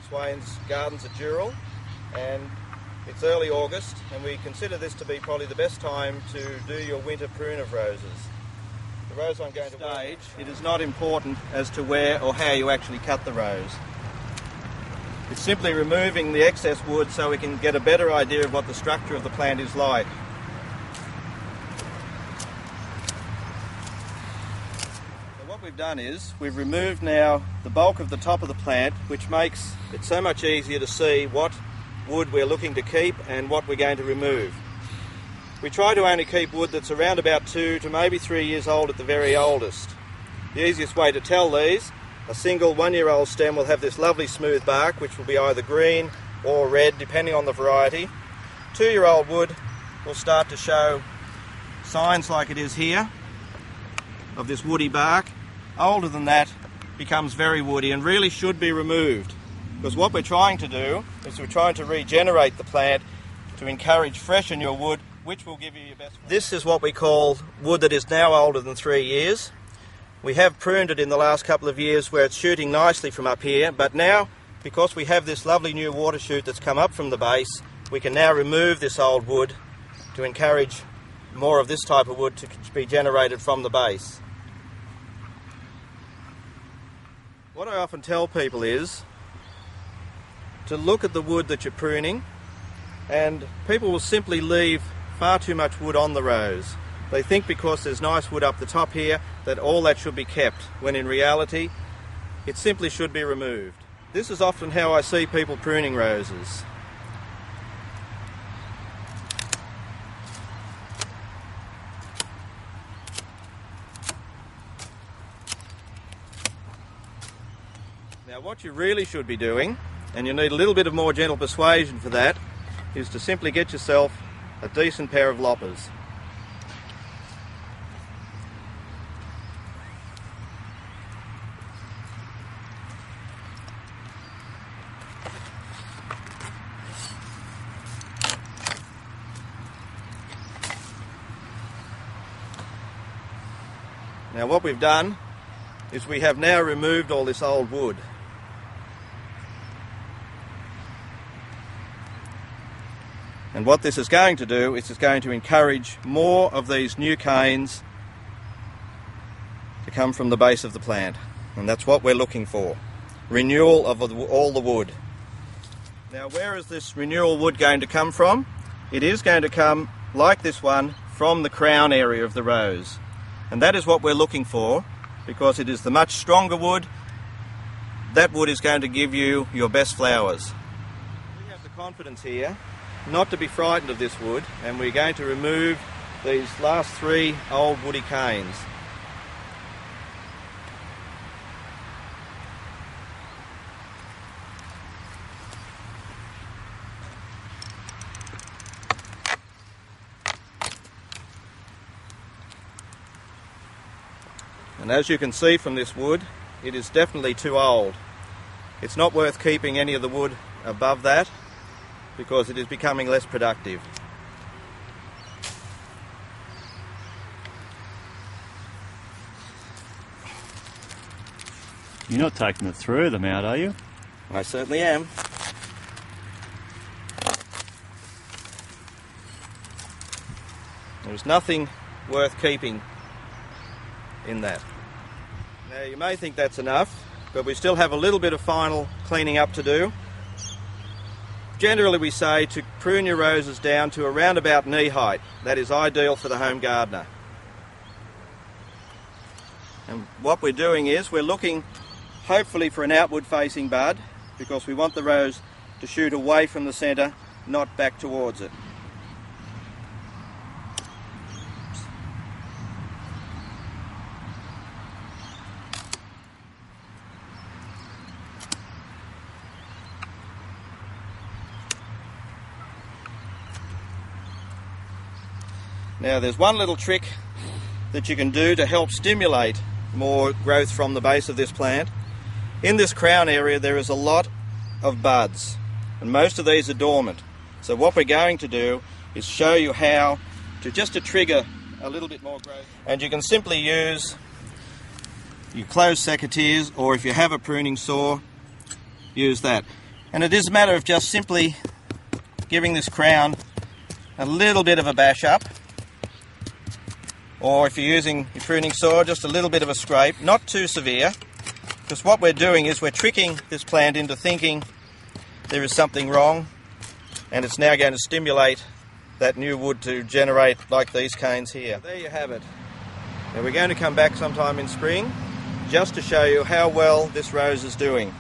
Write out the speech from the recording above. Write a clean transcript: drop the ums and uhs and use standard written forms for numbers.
Swanes gardens at Dural, and it's early August, and we consider this to be probably the best time to do your winter prune of roses. The rose I'm going to stage, it is not important as to where or how you actually cut the rose. It's simply removing the excess wood so we can get a better idea of what the structure of the plant is like. So what we've done is we've removed now the bulk of the top of the plant, which makes it so much easier to see what wood we're looking to keep and what we're going to remove. We try to only keep wood that's around about 2 to maybe 3 years old at the very oldest. The easiest way to tell these, a single 1-year-old stem will have this lovely smooth bark, which will be either green or red depending on the variety. 2-year-old wood will start to show signs like it is here of this woody bark. Older than that becomes very woody and really should be removed, because what we're trying to do is we're trying to regenerate the plant to encourage freshen your wood, which will give you your best. This is what we call wood that is now older than 3 years. We have pruned it in the last couple of years where it's shooting nicely from up here, but now, because we have this lovely new water shoot that's come up from the base, we can now remove this old wood to encourage more of this type of wood to be generated from the base. What I often tell people is to look at the wood that you're pruning, and people will simply leave far too much wood on the rose. They think because there's nice wood up the top here that all that should be kept, when in reality it simply should be removed. This is often how I see people pruning roses. Now what you really should be doing, and you need a little bit of more gentle persuasion for that, is to simply get yourself a decent pair of loppers. Now what we've done is we have now removed all this old wood. And what this is going to do is it's going to encourage more of these new canes to come from the base of the plant. And that's what we're looking for. Renewal of all the wood. Now where is this renewal wood going to come from? It is going to come, like this one, from the crown area of the rose. And that is what we're looking for, because it is the much stronger wood. That wood is going to give you your best flowers. We have the confidence here not to be frightened of this wood, and we're going to remove these last 3 old woody canes. And as you can see from this wood, it is definitely too old. It's not worth keeping any of the wood above that, because it is becoming less productive. You're not taking it through them out, are you? I certainly am. There's nothing worth keeping in that. Now you may think that's enough, but we still have a little bit of final cleaning up to do. Generally we say to prune your roses down to around about knee height. That is ideal for the home gardener. And what we're doing is we're looking hopefully for an outward facing bud, because we want the rose to shoot away from the centre, not back towards it. Now there's one little trick that you can do to help stimulate more growth from the base of this plant. In this crown area there is a lot of buds, and most of these are dormant. So what we're going to do is show you how to trigger a little bit more growth. And you can simply use your closed secateurs, or if you have a pruning saw, use that. And it is a matter of just simply giving this crown a little bit of a bash up, or if you're using your pruning saw, just a little bit of a scrape, not too severe, because what we're doing is we're tricking this plant into thinking there is something wrong, and it's now going to stimulate that new wood to generate like these canes here. There you have it. Now we're going to come back sometime in spring just to show you how well this rose is doing.